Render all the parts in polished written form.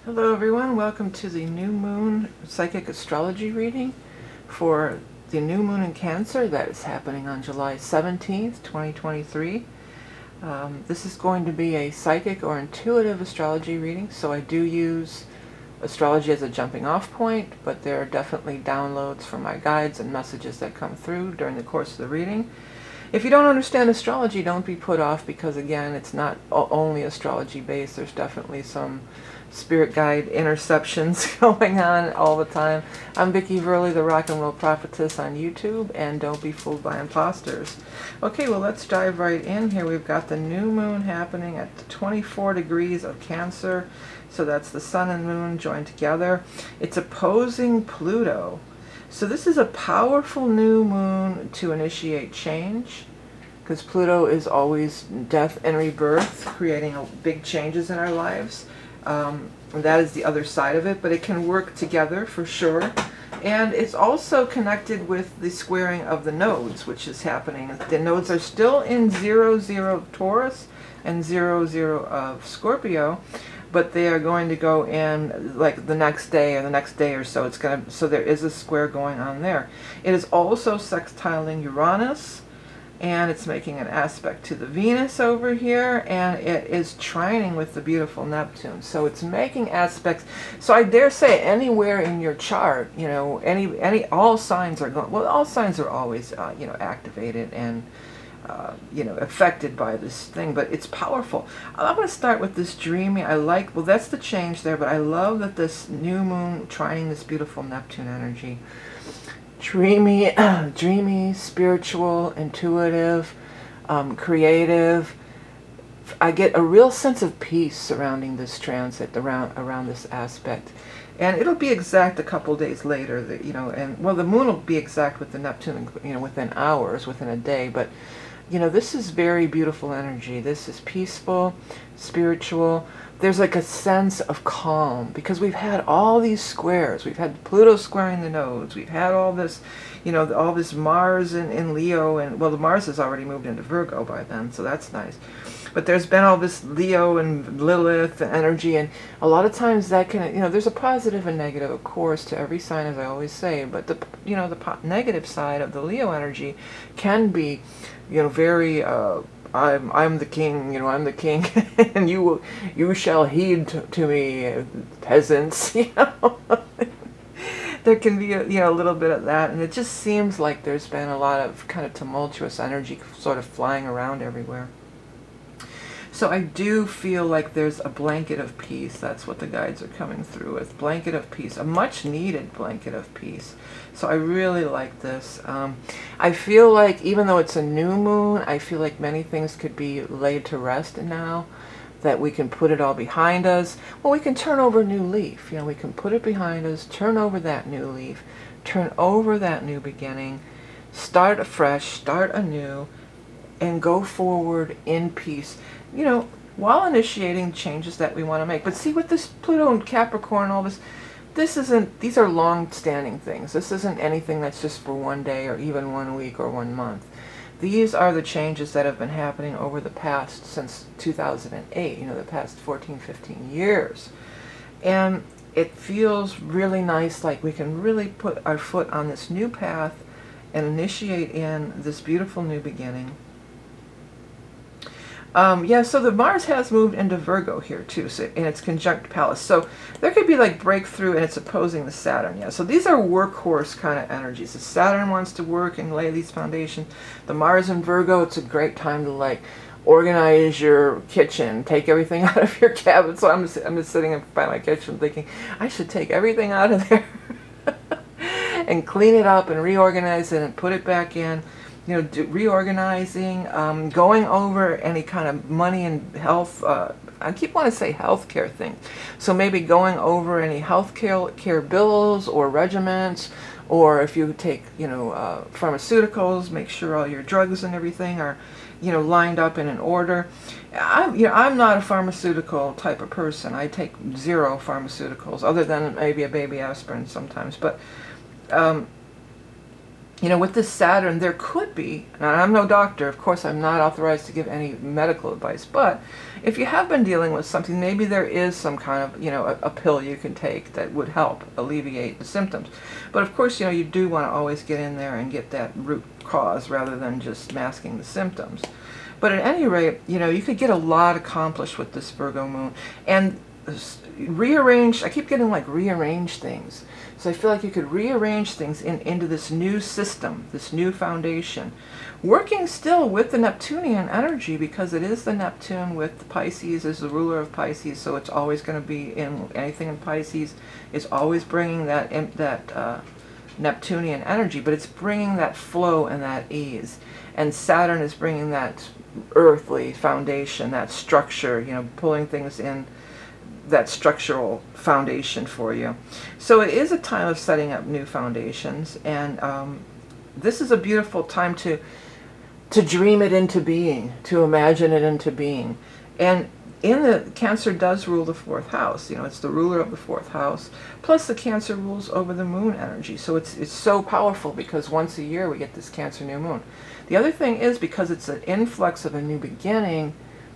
Hello everyone, welcome to the new moon psychic astrology reading for the new moon in Cancer that is happening on July 17th, 2023. This is going to be a psychic or intuitive astrology reading, so I do use astrology as a jumping off point, but there are definitely downloads from my guides and messages that come through during the course of the reading. If you don't understand astrology, don't be put off because, again, it's not only astrology based. There's definitely some spirit guide interceptions going on all the time. I'm vickieverlie, the rock and roll prophetess on YouTube, and don't be fooled by imposters. Okay, well, let's dive right in here. We've got the new moon happening at 24 degrees of Cancer, so that's the sun and moon joined together. It's opposing Pluto. So this is a powerful new moon to initiate change, because Pluto is always death and rebirth, creating big changes in our lives. That is the other side of it, but it can work together for sure. And it's also connected with the squaring of the nodes, which is happening. The nodes are still in 0-0 Taurus and 0-0 of Scorpio, but they are going to go in like the next day or the next day or so. So there is a square going on there. It is also sextiling Uranus, and it's making an aspect to the Venus over here, and it is trining with the beautiful Neptune. So it's making aspects. So I dare say anywhere in your chart, you know, all signs are going, well, all signs are always, you know, activated and, you know, affected by this thing, but it's powerful. I'm going to start with this dreamy. Well, that's the change there, but I love that this new moon trining this beautiful Neptune energy. Dreamy, spiritual, intuitive, creative. I get a real sense of peace surrounding this transit, around this aspect. And it'll be exact a couple days later, you know, and well, the moon will be exact with the Neptune, you know, within hours, within a day, but you know, this is very beautiful energy. This is peaceful, spiritual. There's like a sense of calm because we've had all these squares. We've had Pluto squaring the nodes. We've had all this, you know, all this Mars in Leo, and well, the Mars has already moved into Virgo by then, so that's nice. But there's been all this Leo and Lilith energy, and a lot of times that can, you know, there's a positive and negative, of course, to every sign, as I always say. But the, you know, the negative side of the Leo energy can be, you know, very. I'm the king, you know, I'm the king, and you shall heed to me, peasants, you know. There can be, you know, a little bit of that, and it just seems like there's been a lot of kind of tumultuous energy sort of flying around everywhere. So I do feel like there's a blanket of peace. That's what the guides are coming through with. Blanket of peace, a much needed blanket of peace. So I really like this. I feel like even though it's a new moon, I feel like many things could be laid to rest now, that we can put it all behind us. Well, we can turn over a new leaf. You know, we can put it behind us, turn over that new leaf, turn over that new beginning, start afresh, start anew, and go forward in peace, you know, while initiating changes that we want to make. But see, with this Pluto and Capricorn, all this, these are long-standing things. This isn't anything that's just for one day or even 1 week or 1 month. These are the changes that have been happening over the past, since 2008, you know, the past 14, 15 years. And it feels really nice, like we can really put our foot on this new path and initiate in this beautiful new beginning. Yeah, so the Mars has moved into Virgo here too, so, and it's conjunct Pallas. So there could be like breakthrough, and it's opposing the Saturn. Yeah, so these are workhorse kind of energies. The Saturn wants to work and lay these foundations. The Mars in Virgo, it's a great time to like organize your kitchen, take everything out of your cabinet. So I'm just sitting by my kitchen thinking, I should take everything out of there and clean it up and reorganize it and put it back in. You know, reorganizing, going over any kind of money and health, I keep wanting to say healthcare thing. So maybe going over any healthcare bills or regiments, or if you take, you know, pharmaceuticals, make sure all your drugs and everything are, you know, lined up in an order. I'm not a pharmaceutical type of person. I take 0 pharmaceuticals, other than maybe a baby aspirin sometimes. But you know, with this Saturn, there could be, and I'm no doctor, of course I'm not authorized to give any medical advice, but if you have been dealing with something, maybe there is some kind of, you know, a pill you can take that would help alleviate the symptoms. But of course, you know, you do want to always get in there and get that root cause rather than just masking the symptoms. But at any rate, you know, you could get a lot accomplished with this Virgo moon. And rearrange, I keep getting like rearrange things. So I feel like you could rearrange things into this new system, this new foundation. Working still with the Neptunian energy, because it is the Neptune with the Pisces as the ruler of Pisces, so it's always going to be in anything in Pisces is always bringing that Neptunian energy, but it's bringing that flow and that ease. And Saturn is bringing that earthly foundation, that structure, you know, pulling things in, that structural foundation for you. So it is a time of setting up new foundations, and this is a beautiful time to dream it into being, to imagine it into being. And in the Cancer does rule the fourth house, you know, it's the ruler of the fourth house, plus the Cancer rules over the moon energy. So it's so powerful because once a year we get this Cancer new moon. The other thing is, because it's an influx of a new beginning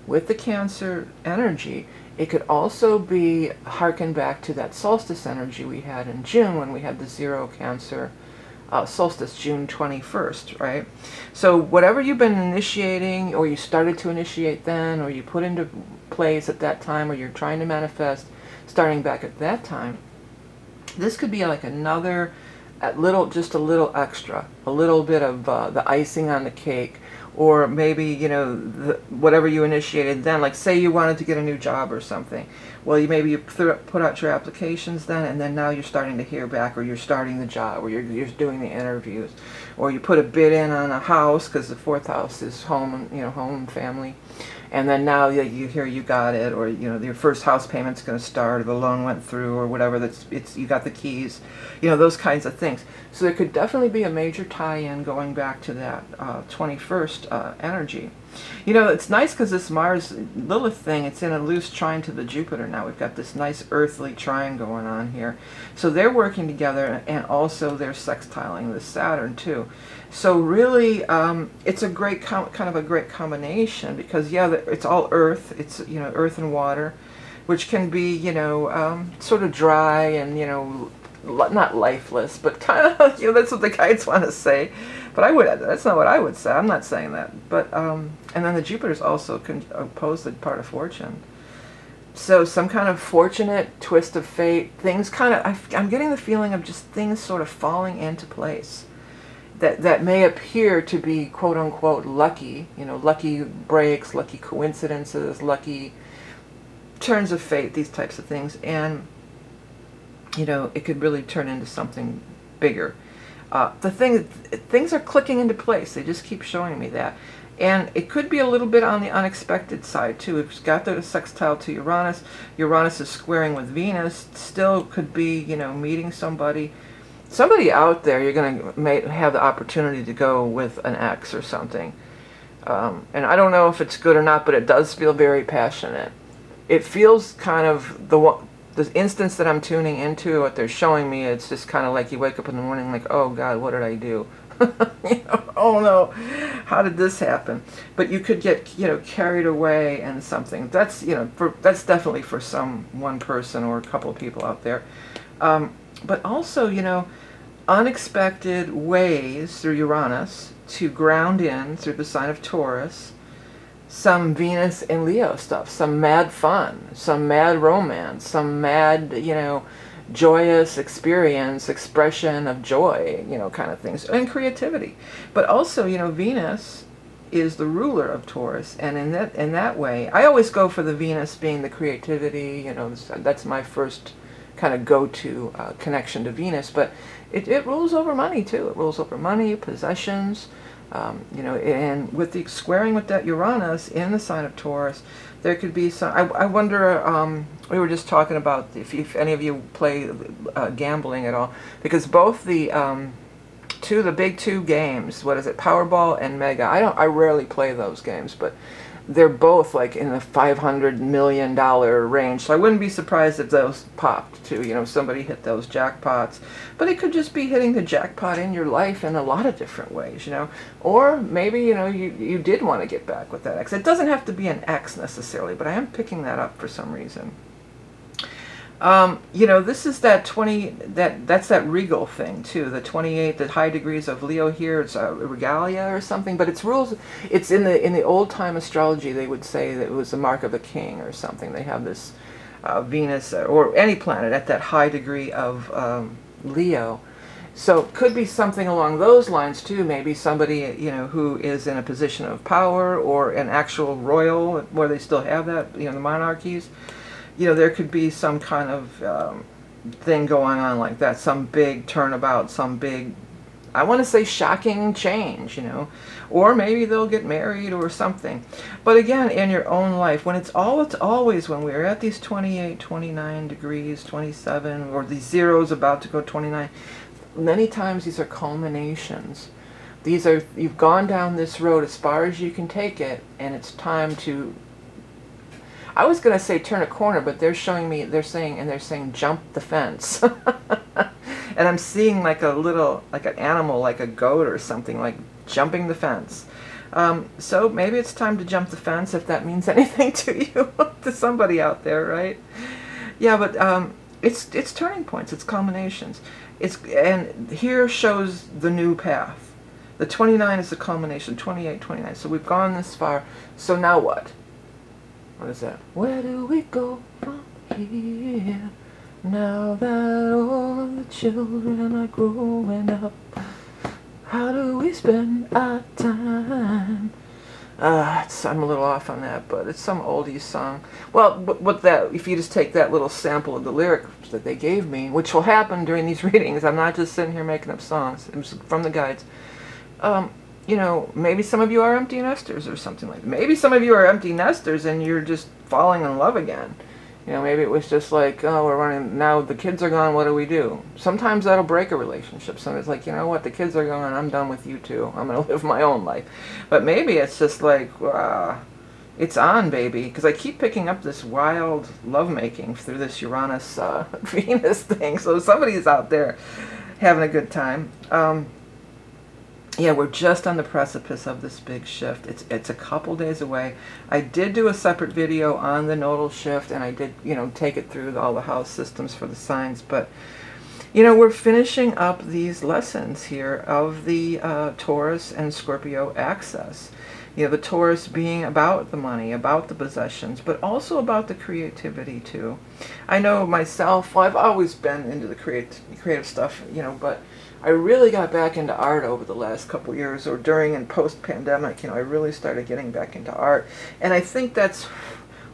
with the Cancer energy, it could also be harken back to that solstice energy we had in June when we had the zero Cancer solstice, June 21st, right? So whatever you've been initiating, or you started to initiate then, or you put into place at that time, or you're trying to manifest starting back at that time, this could be like another just a little extra, a little bit of the icing on the cake. Or maybe, you know, whatever you initiated then, like say you wanted to get a new job or something. Well, you put out your applications then, and then now you're starting to hear back, or you're starting the job, or you're doing the interviews. Or you put a bid in on a house, because the fourth house is home, you know, home and family. And then now you hear you got it, or, you know, your first house payment's going to start, or the loan went through, or whatever, you got the keys, you know, those kinds of things. So there could definitely be a major tie-in going back to that 21st energy. You know, it's nice because this Mars Lilith thing, it's in a loose trine to the Jupiter now. We've got this nice earthly trine going on here. So they're working together, and also they're sextiling the Saturn too. So really, it's a great kind of a great combination, because yeah, it's all earth. It's, you know, earth and water, which can be, you know, sort of dry and, you know, not lifeless, but kind of, you know, that's what the guides want to say. But that's not what I would say. I'm not saying that. But and then the Jupiter's also opposed the part of fortune. So some kind of fortunate twist of fate. Things kind of, I'm getting the feeling of just things sort of falling into place that may appear to be quote unquote lucky. You know, lucky breaks, lucky coincidences, lucky turns of fate, these types of things. And you know, it could really turn into something bigger. Things are clicking into place. They just keep showing me that. And it could be a little bit on the unexpected side too. It's got the sextile to Uranus. Uranus is squaring with Venus. Still could be, you know, meeting somebody out there. You're going to have the opportunity to go with an ex or something. And I don't know if it's good or not, but it does feel very passionate. It feels kind of the instance that I'm tuning into, what they're showing me, it's just kind of like you wake up in the morning like, oh God, what did I do? You know, oh no, how did this happen? But you could get, you know, carried away in something. That's, you know, that's definitely for one person or a couple of people out there. But also, you know, unexpected ways through Uranus to ground in through the sign of Taurus, some Venus and Leo stuff, some mad fun, some mad romance, some mad, you know, joyous experience, expression of joy, you know, kind of things, and creativity. But also, you know, Venus is the ruler of Taurus, and in that way, I always go for the Venus being the creativity, you know, that's my first kind of go-to connection to Venus, but it rules over money too. It rules over money, possessions, you know, and with the squaring with that Uranus in the sign of Taurus, there could be some, I wonder, we were just talking about if any of you play gambling at all, because both the big two games, what is it, Powerball and Mega, I rarely play those games, but they're both like in the $500 million range. So I wouldn't be surprised if those popped too. You know, somebody hit those jackpots. But it could just be hitting the jackpot in your life in a lot of different ways, you know. Or maybe, you know, you did want to get back with that ex. It doesn't have to be an ex necessarily, but I am picking that up for some reason. You know, this is that that's that regal thing too. The 28, the high degrees of Leo here. It's regalia or something, but it's rules. It's in the old time astrology. They would say that it was the mark of a king or something. They have this Venus or any planet at that high degree of Leo. So it could be something along those lines too. Maybe somebody, you know, who is in a position of power or an actual royal, where they still have that, you know, the monarchies. You know, there could be some kind of thing going on like that, some big turnabout, some big, I want to say shocking change, you know, or maybe they'll get married or something. But again, in your own life, when it's always when we're at these 28, 29 degrees, 27, or these zeros about to go 29, many times these are culminations. These are, you've gone down this road as far as you can take it, and it's time to, I was going to say turn a corner, but they're showing me, they're saying jump the fence. And I'm seeing like a little, like an animal, like a goat or something, like jumping the fence. So maybe it's time to jump the fence, if that means anything to you, to somebody out there, right? Yeah, but it's turning points, it's culminations. And here shows the new path. The 29 is the culmination, 28, 29. So we've gone this far. So now what? What is that? Where do we go from here? Now that all the children are growing up, how do we spend our time? I'm a little off on that, but it's some oldie song. Well, what that, if you just take that little sample of the lyrics that they gave me, which will happen during these readings, I'm not just sitting here making up songs, it's from the guides. You know, maybe some of you are empty nesters or something like that. Maybe some of you are empty nesters and you're just falling in love again. You know, maybe it was just like, oh, we're running, now the kids are gone, what do we do? Sometimes that'll break a relationship. Sometimes it's like, you know what, the kids are gone, I'm done with you too. I'm going to live my own life. But maybe it's just like, it's on, baby. Because I keep picking up this wild lovemaking through this Uranus, Venus thing. So somebody's out there having a good time. Yeah, we're just on the precipice of this big shift. It's a couple days away. I did do a separate video on the nodal shift, and I did, you know, take it through all the house systems for the signs. But, you know, we're finishing up these lessons here of the Taurus and Scorpio axis. You know, the Taurus being about the money, about the possessions, but also about the creativity too. I know myself, well, I've always been into the creative stuff, you know, but I really got back into art over the last couple years, or during and post-pandemic. You know, I really started getting back into art. And I think that's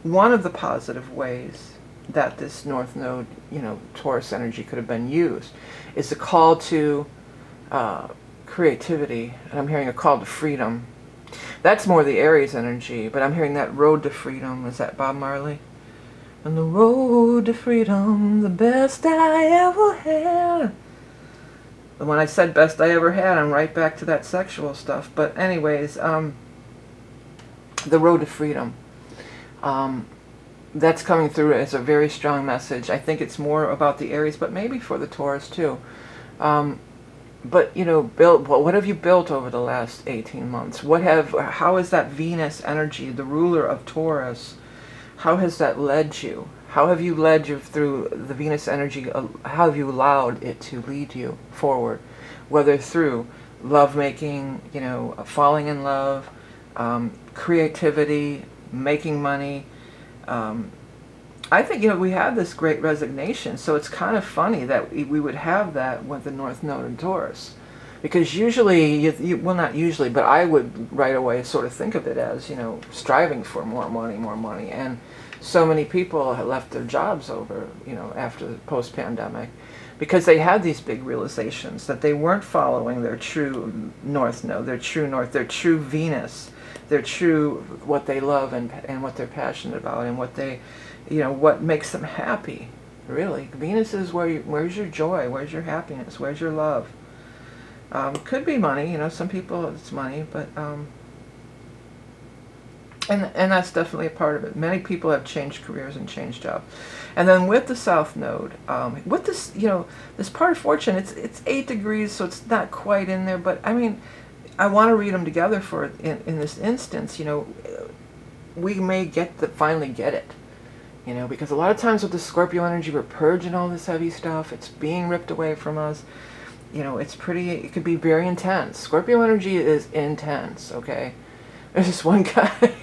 one of the positive ways that this North Node, you know, Taurus energy could have been used, is a call to creativity. And I'm hearing a call to freedom. That's more the Aries energy, but I'm hearing that road to freedom. Is that Bob Marley? On the road to freedom, the best I ever had. When I said best I ever had, I'm right back to that sexual stuff. But anyways, the road to freedom. That's coming through as a very strong message. I think it's more about the Aries, but maybe for the Taurus too. But, you know, what have you built over the last 18 months? How is that Venus energy, the ruler of Taurus, how has that led you? How have you led you through the Venus energy? How have you allowed it to lead you forward? Whether through lovemaking, you know, falling in love, creativity, making money. I think, you know, we had this great resignation, so it's kind of funny that we would have that with the North Node in Taurus. Because usually, well, not usually, but I would right away sort of think of it as, you know, striving for more money. And so many people have left their jobs over, you know, after the post-pandemic, because they had these big realizations that they weren't following their true North Node, their true North, their true Venus, their true, what they love and what they're passionate about, and what they, you know, what makes them happy, really. Venus is where's your joy, where's your happiness, where's your love. Could be money, you know, some people it's money, but And that's definitely a part of it. Many people have changed careers and changed jobs. And then with the South Node, with this, this part of fortune, it's 8 degrees, so it's not quite in there. But I mean, I want to read them together for in this instance. We may finally get it. Because a lot of times with the Scorpio energy, we're purging all this heavy stuff. It's being ripped away from us. It could be very intense. Scorpio energy is intense, okay? There's this one guy,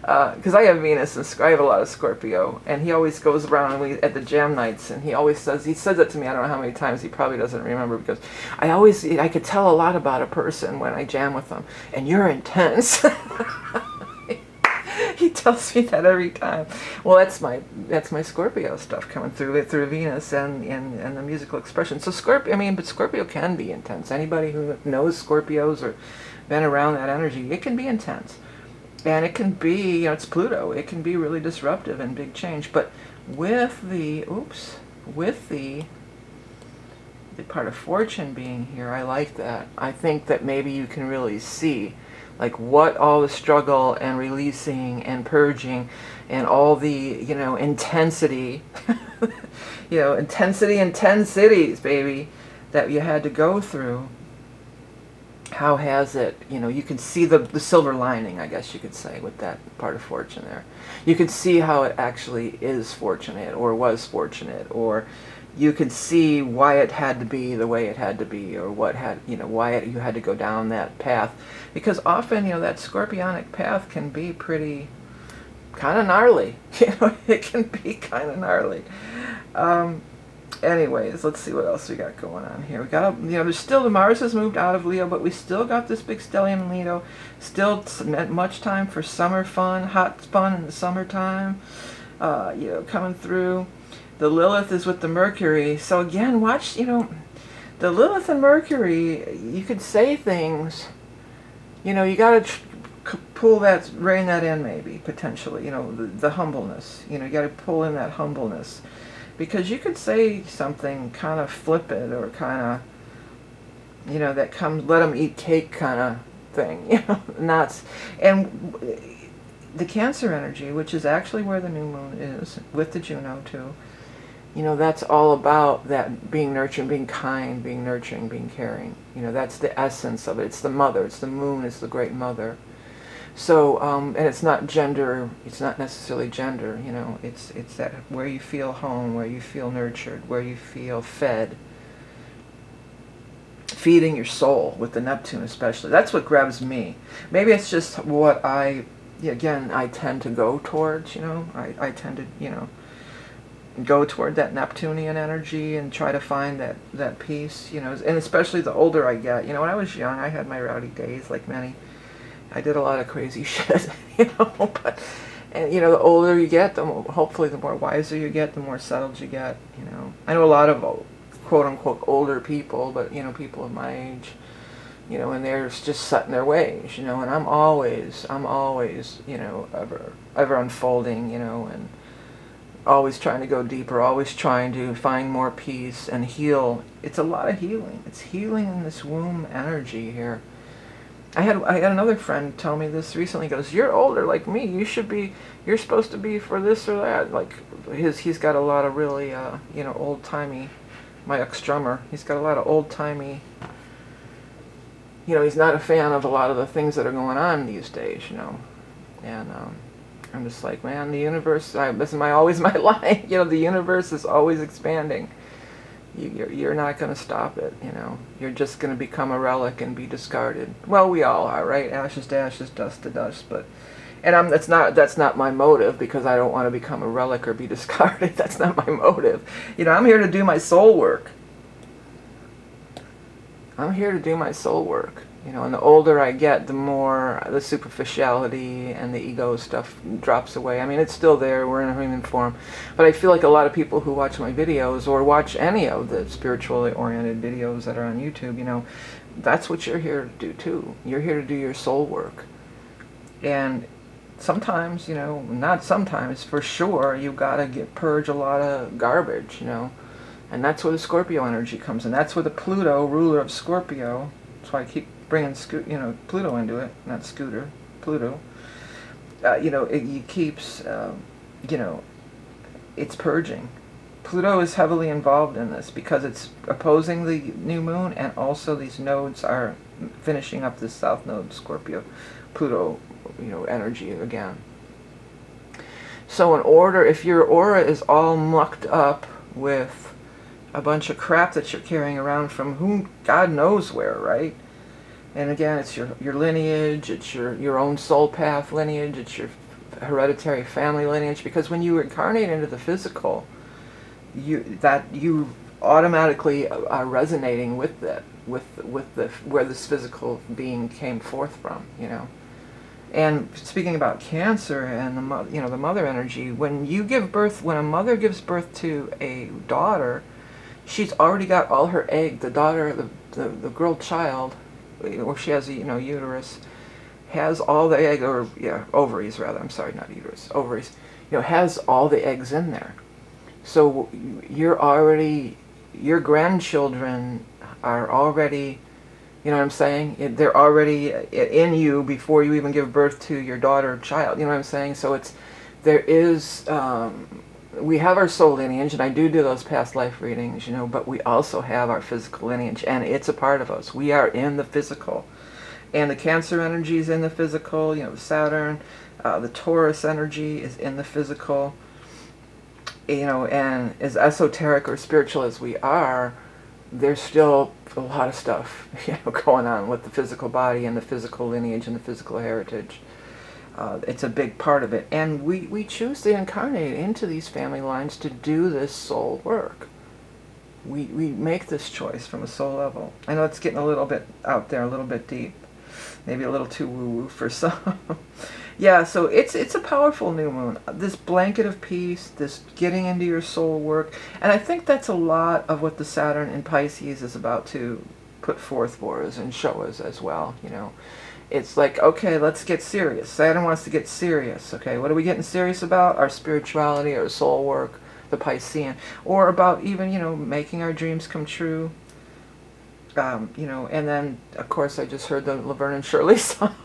because I have Venus and I have a lot of Scorpio, and he always goes around at the jam nights, and he says it to me, I don't know how many times, he probably doesn't remember, because I could tell a lot about a person when I jam with them, and you're intense. He tells me that every time. Well, that's my Scorpio stuff coming through Venus and the musical expression. So but Scorpio can be intense. Anybody who knows Scorpios or been around that energy, it can be intense. And it can be, it's Pluto. It can be really disruptive and big change. But with the part of fortune being here, I like that. I think that maybe you can really see like what all the struggle and releasing and purging and all the, intensity, intensity in 10 cities, baby, that you had to go through. How has it, you can see the silver lining, I guess you could say, with that part of fortune there. You can see how it actually is fortunate or was fortunate, or you can see why it had to be the way it had to be, or why you had to go down that path. Because often, that scorpionic path can be pretty kind of gnarly. It can be kind of gnarly. Anyways, let's see what else we got going on here. We got, there's still, the Mars has moved out of Leo, but we still got this big stellium in Leo. Still much time for summer fun, hot fun in the summertime, coming through. The Lilith is with the Mercury. So again, watch, the Lilith and Mercury, you could say things, you got to rein that in maybe, potentially, the humbleness. You got to pull in that humbleness. Because you could say something kind of flippant or kind of, that comes, let them eat cake kind of thing, not, and the Cancer energy, which is actually where the new moon is, with the Juno too, that's all about that being nurturing, being kind, being nurturing, being caring. That's the essence of it. It's the mother, it's the moon, it's the great mother. So, and it's not gender, it's not necessarily gender, it's that where you feel home, where you feel nurtured, where you feel fed. Feeding your soul with the Neptune especially. That's what grabs me. Maybe it's just what I tend to go towards, I tend to, go toward that Neptunian energy and try to find that peace, and especially the older I get. When I was young, I had my rowdy days like many. I did a lot of crazy shit, but, and the older you get, hopefully the more wiser you get, the more settled you get, I know a lot of quote unquote older people, but, people of my age, and they're just set in their ways, and I'm always, ever unfolding, and always trying to go deeper, always trying to find more peace and heal. It's a lot of healing. It's healing in this womb energy here. I had another friend tell me this recently. He goes, "You're older like me. You're supposed to be for this or that." Like he's got a lot of really, old timey. My ex-drummer, he's got a lot of old timey. He's not a fan of a lot of the things that are going on these days. And I'm just like, man, the universe. This is always my line. The universe is always expanding. You're not going to stop it, You're just going to become a relic and be discarded. Well, we all are, right? Ashes to ashes, dust to dust. That's not my motive, because I don't want to become a relic or be discarded. That's not my motive. I'm here to do my soul work. And the older I get, the more the superficiality and the ego stuff drops away. I mean, it's still there, we're in a human form. But I feel like a lot of people who watch my videos, or watch any of the spiritually oriented videos that are on YouTube, that's what you're here to do too. You're here to do your soul work. And sometimes, not sometimes, for sure, you gotta purge a lot of garbage, And that's where the Scorpio energy comes in. That's where the Pluto, ruler of Scorpio, that's why I keep bringing Pluto into it, not Scooter, Pluto, it keeps, it's purging. Pluto is heavily involved in this because it's opposing the new moon, and also these nodes are finishing up this south node, Scorpio, Pluto, energy again. So if your aura is all mucked up with a bunch of crap that you're carrying around from whom God knows where, right? And again, it's your lineage, it's your own soul path lineage, it's your hereditary family lineage, because when you incarnate into the physical, you automatically are resonating with that, with where this physical being came forth from, And speaking about Cancer and the mother energy, when a mother gives birth to a daughter, she's already got all her egg. The daughter, the girl child, or she has a uterus, has all the egg, or ovaries rather. I'm sorry, not uterus, ovaries. Has all the eggs in there. So your grandchildren are already, you know what I'm saying? They're already in you before you even give birth to your daughter or child. You know what I'm saying? So we have our soul lineage, and I do those past life readings, but we also have our physical lineage, and it's a part of us. We are in the physical. And the Cancer energy is in the physical, Saturn, the Taurus energy is in the physical. And as esoteric or spiritual as we are, there's still a lot of stuff, going on with the physical body and the physical lineage and the physical heritage. It's a big part of it. And we choose to incarnate into these family lines to do this soul work. We make this choice from a soul level. I know it's getting a little bit out there, a little bit deep. Maybe a little too woo-woo for some. Yeah, so it's a powerful new moon. This blanket of peace, this getting into your soul work. And I think that's a lot of what the Saturn in Pisces is about to put forth for us and show us as well, It's like, okay, let's get serious. Saturn wants to get serious, okay? What are we getting serious about? Our spirituality, our soul work, the Piscean. Or about even, making our dreams come true. And then, of course, I just heard the Laverne and Shirley song.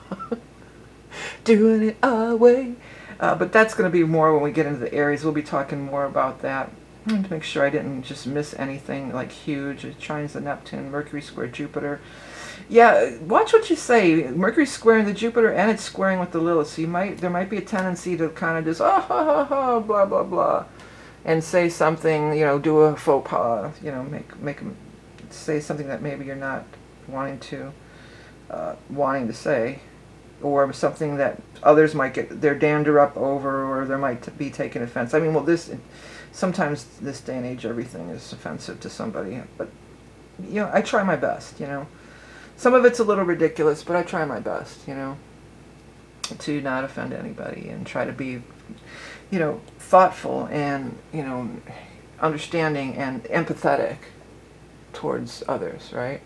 Doing it our way. But that's going to be more when we get into the Aries. We'll be talking more about that. I need to make sure I didn't just miss anything like huge. It trines the Neptune, Mercury square Jupiter. Yeah, watch what you say. Mercury's squaring the Jupiter, and it's squaring with the Lilith. So there might be a tendency to kind of just, ha ha ha, blah, blah, blah. And say something, do a faux pas, say something that maybe you're not wanting to say, or something that others might get their dander up over, or they might be taken offense. I mean, sometimes this day and age, everything is offensive to somebody, but I try my best. Some of it's a little ridiculous, but I try my best, to not offend anybody and try to be, thoughtful and understanding and empathetic towards others, right?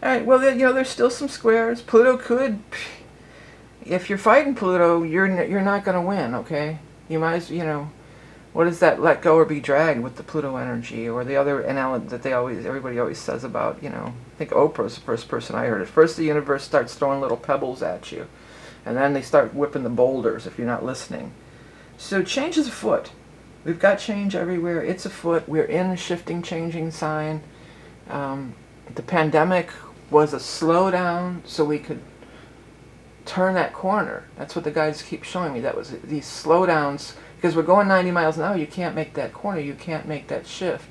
All right, well, there's still some squares. Pluto could, if you're fighting Pluto, you're not going to win, okay? You might as, what is that, let go or be dragged with the Pluto energy, or the other analogy that everybody always says about, I think Oprah's the first person I heard it. First the universe starts throwing little pebbles at you, and then they start whipping the boulders if you're not listening. So change is afoot. We've got change everywhere. It's afoot. We're in a shifting, changing sign. The pandemic was a slowdown so we could turn that corner. That's what the guides keep showing me. That was these slowdowns, because we're going 90 miles an hour. You can't make that corner. You can't make that shift.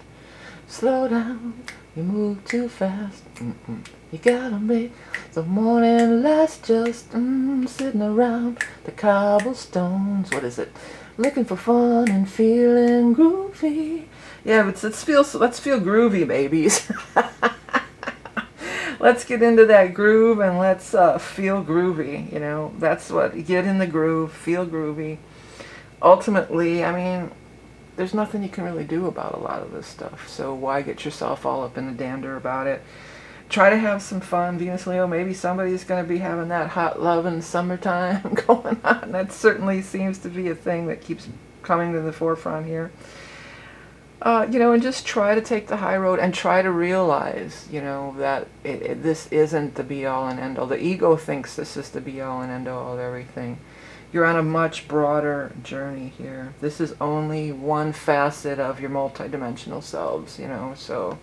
Slow down. You move too fast. You gotta make the morning last, just sitting around the cobblestones. What is it? Looking for fun and feeling groovy. Yeah, but let's feel groovy, babies. Let's get into that groove and let's feel groovy. That's what, get in the groove, feel groovy. Ultimately, I mean, there's nothing you can really do about a lot of this stuff. So why get yourself all up in the dander about it? Try to have some fun. Venus Leo, maybe somebody's going to be having that hot love in summertime going on. That certainly seems to be a thing that keeps coming to the forefront here. You know, and just try to take the high road and try to realize, you know, that this isn't the be-all and end-all. The ego thinks this is the be-all and end-all of everything. You're on a much broader journey here. This is only one facet of your multidimensional selves, you know, so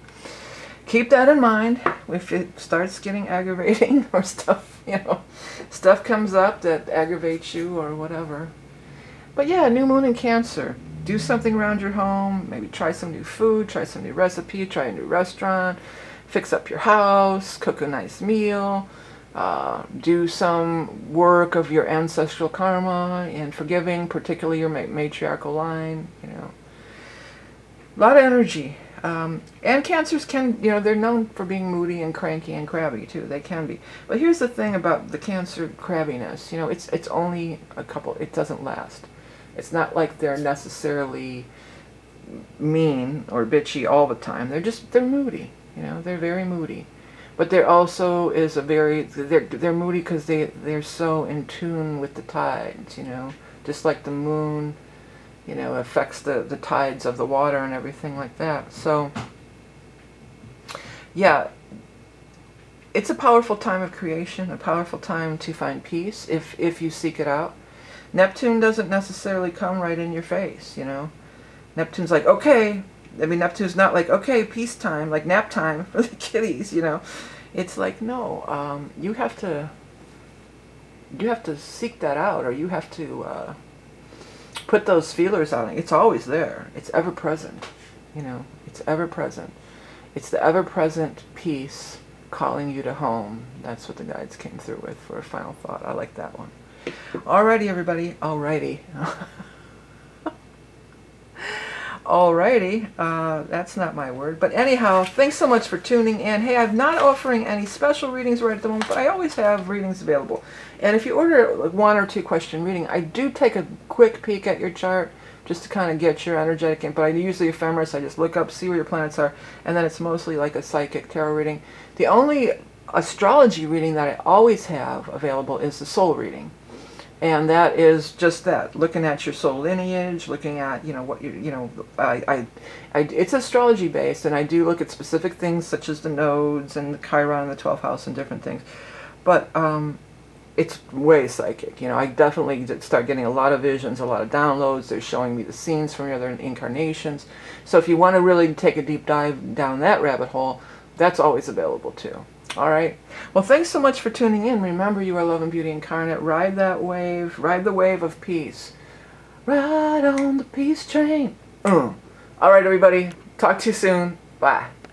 keep that in mind. If it starts getting aggravating or stuff, you know, stuff comes up that aggravates you or whatever. But yeah, new moon in Cancer. Do something around your home. Maybe try some new food, try some new recipe, try a new restaurant, fix up your house, cook a nice meal, do some work of your ancestral karma and forgiving, particularly your matriarchal line, you know. A lot of energy. And Cancers can, you know, they're known for being moody and cranky and crabby too. They can be. But here's the thing about the Cancer crabbiness. You know, it's only a couple, it doesn't last. It's not like they're necessarily mean or bitchy all the time. They're moody. You know, they're very moody. But there also is a they're moody because they're so in tune with the tides, you know. Just like the moon, you know, affects the tides of the water and everything like that. So, yeah, it's a powerful time of creation, a powerful time to find peace if you seek it out. Neptune doesn't necessarily come right in your face, you know. Neptune's like, okay. I mean, Neptune's not like, okay, peace time, like nap time for the kitties, you know. It's like, no, you have to seek that out, or you have to put those feelers out. It's always there. It's ever present, you know. It's ever present. It's the ever present peace calling you to home. That's what the guides came through with for a final thought. I like that one. Alrighty, everybody. Alrighty. Alrighty. That's not my word. But anyhow, thanks so much for tuning in. Hey, I'm not offering any special readings right at the moment, but I always have readings available. And if you order a 1 or 2 question reading, I do take a quick peek at your chart just to kind of get your energetic in. But I use the ephemeris. I just look up, see where your planets are, and then it's mostly like a psychic tarot reading. The only astrology reading that I always have available is the soul reading. And that is just that, looking at your soul lineage, looking at, you know, what you know, it's astrology based, and I do look at specific things such as the nodes and the Chiron and the 12th house and different things. But it's way psychic, you know. I definitely start getting a lot of visions, a lot of downloads. They're showing me the scenes from your other incarnations. So if you want to really take a deep dive down that rabbit hole, that's always available too. All right. Well, thanks so much for tuning in. Remember, you are love and beauty incarnate. Ride that wave. Ride the wave of peace. Ride on the peace train. All right, everybody. Talk to you soon. Bye.